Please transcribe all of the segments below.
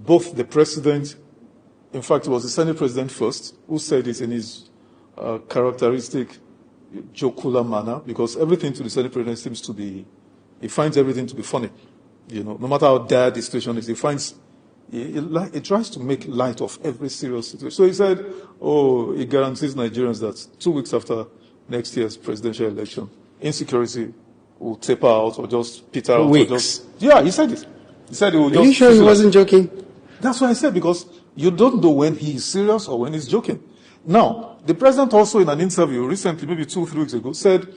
both the president, in fact, it was the Senate president first, who said it in his characteristic jocular manner, because everything to the Senate president seems to be, he finds everything to be funny. You know, no matter how dire the situation is, he tries to make light of every serious situation. So he said, he guarantees Nigerians that 2 weeks after next year's presidential election, insecurity will taper out or just peter out. 2 weeks? Yeah, he said it. He said it will just... Are you sure he wasn't joking? That's what I said, because you don't know when he is serious or when he's joking. Now, the president also in an interview recently, maybe 2 or 3 weeks ago, said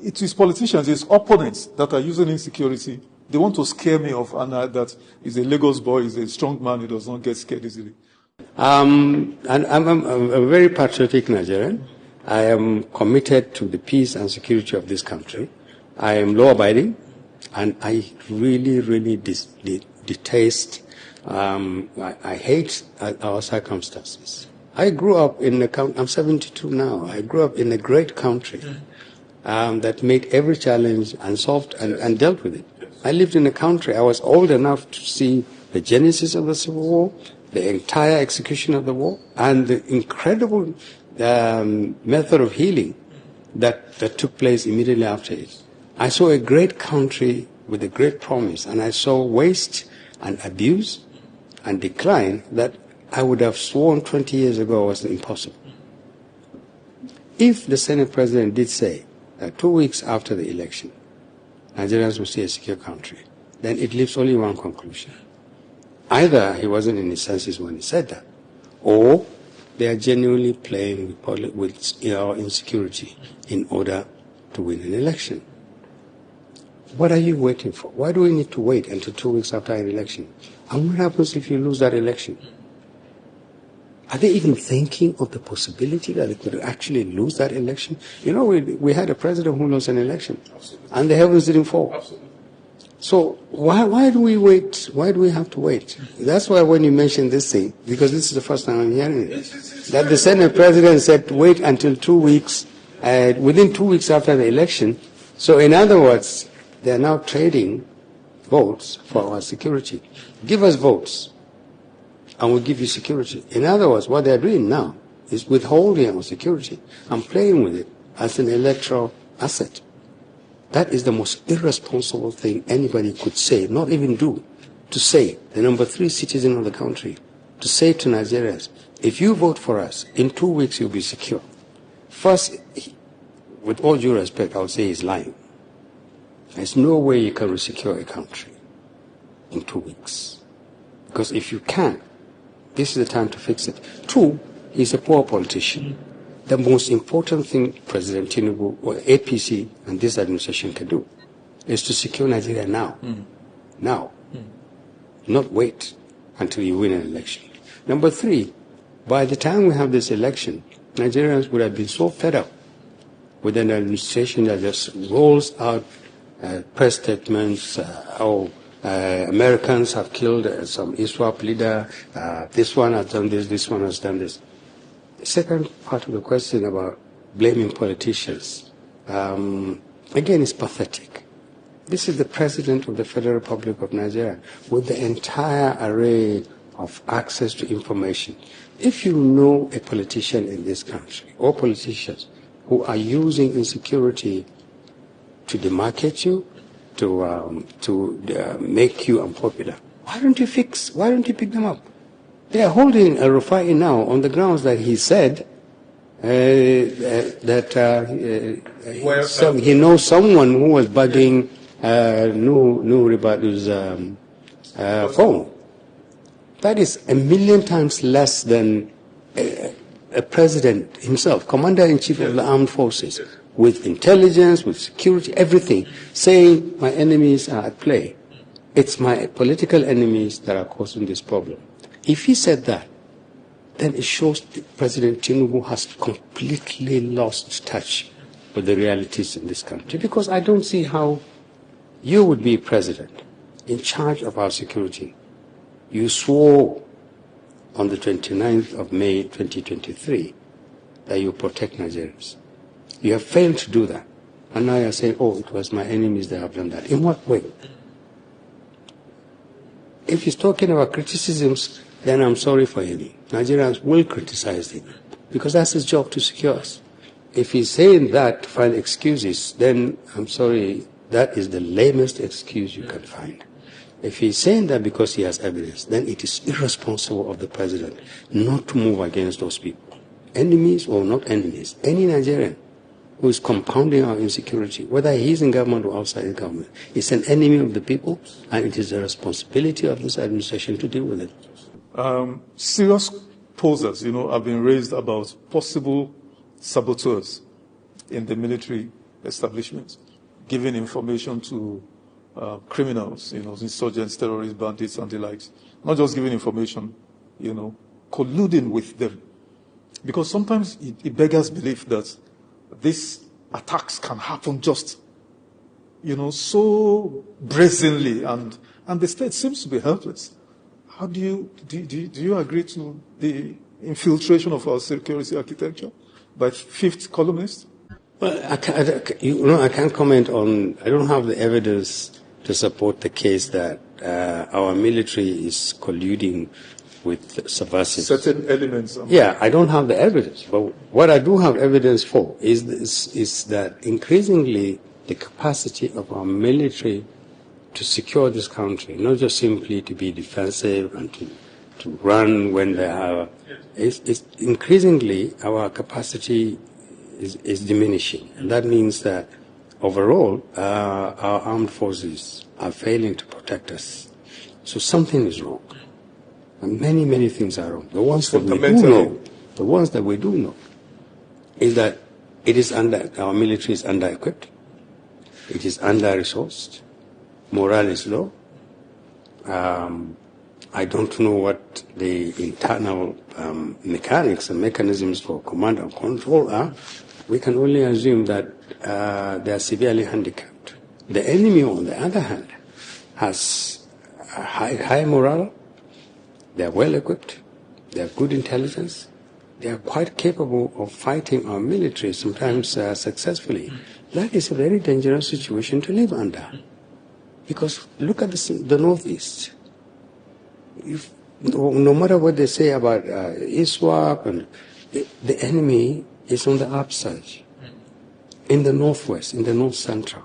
it is politicians, his opponents that are using insecurity. They want to scare me off, and that he's a Lagos boy, he's a strong man, he does not get scared easily. And I'm a very patriotic Nigerian. I am committed to the peace and security of this country. I am law-abiding, and I really, really detest, I hate our circumstances. I grew up in a country, I'm 72 now, I grew up in a great country that made every challenge and solved and dealt with it. I lived in a country, I was old enough to see the genesis of the Civil War, the entire execution of the war, and the incredible method of healing that took place immediately after it. I saw a great country with a great promise, and I saw waste and abuse and decline that I would have sworn 20 years ago was impossible. If the Senate President did say that 2 weeks after the election, Nigerians will see a secure country, then it leaves only one conclusion. Either he wasn't in his senses when he said that, or they are genuinely playing with insecurity in order to win an election. What are you waiting for? Why do we need to wait until 2 weeks after an election? And what happens if you lose that election? Are they even thinking of the possibility that they could actually lose that election? You know, we had a president who lost an election, and the heavens didn't fall. Absolutely. So why do we wait? Why do we have to wait? That's why when you mention this thing, because this is the first time I'm hearing it, that the Senate President said wait until 2 weeks, within 2 weeks after the election. So in other words, they are now trading votes for our security. Give us votes, and we'll give you security. In other words, what they're doing now is withholding our security and playing with it as an electoral asset. That is the most irresponsible thing anybody could say, not even do, to say, the number 3 citizen of the country, to say to Nigerians, if you vote for us, in 2 weeks you'll be secure. First, with all due respect, I would say he's lying. There's no way you can resecure a country in 2 weeks. Because if you can, this is the time to fix it. 2, he's a poor politician. The most important thing President Tinubu or APC and this administration can do is to secure Nigeria now. Now. Not wait until you win an election. Number 3, by the time we have this election, Nigerians would have been so fed up with an administration that just rolls out press statements, Americans have killed some ISWAP leader, this one has done this one has done this. The second part of the question about blaming politicians, again, is pathetic. This is the President of the Federal Republic of Nigeria with the entire array of access to information. If you know a politician in this country or politicians who are using insecurity to demarcate you, to make you unpopular, why don't you pick them up? They are holding a Rufai now on the grounds that he said that he knows someone who was bugging Nuhu Ribadu's phone. That is 1,000,000 times less than a president himself, commander-in-chief of the armed forces, with intelligence, with security, everything, saying my enemies are at play. It's my political enemies that are causing this problem. If he said that, then it shows President Tinubu has completely lost touch with the realities in this country. Because I don't see how you would be president in charge of our security. You swore on the 29th of May 2023 that you protect Nigerians. You have failed to do that. And now you're saying, it was my enemies that have done that. In what way? if he's talking about criticisms, then I'm sorry for him. Nigerians will criticize him because that's his job to secure us. If he's saying that to find excuses, then I'm sorry, that is the lamest excuse you can find. If he's saying that because he has evidence, then it is irresponsible of the president not to move against those people. Enemies or not enemies, any Nigerian who is compounding our insecurity, whether he's in government or outside the government, is an enemy of the people, and it is the responsibility of this administration to deal with it. Serious posers, have been raised about possible saboteurs in the military establishment, giving information to criminals, insurgents, terrorists, bandits, and the likes. Not just giving information, colluding with them. Because sometimes it beggars belief that these attacks can happen just, so brazenly, and the state seems to be helpless. How do you agree to the infiltration of our security architecture by fifth columnists? Well, I can't comment on. I don't have the evidence to support the case that our military is colluding with subversives. Certain elements. Yeah, I don't have the evidence. But what I do have evidence for is that increasingly the capacity of our military to secure this country, not just simply to be defensive and to run when they are, is increasingly our capacity is diminishing. And that means that overall our armed forces are failing to protect us. So something is wrong. And many things are wrong. The ones that we do know is that our military is under-equipped, it is under-resourced, morale is low. I don't know what the internal mechanics and mechanisms for command and control are. We can only assume that they are severely handicapped. The enemy, on the other hand, has high morale. They are well equipped, they have good intelligence, they are quite capable of fighting our military, sometimes successfully. That is a very dangerous situation to live under. Because look at the Northeast. No matter what they say about ISWAP, and the enemy is on the upside. In the Northwest, in the North Central.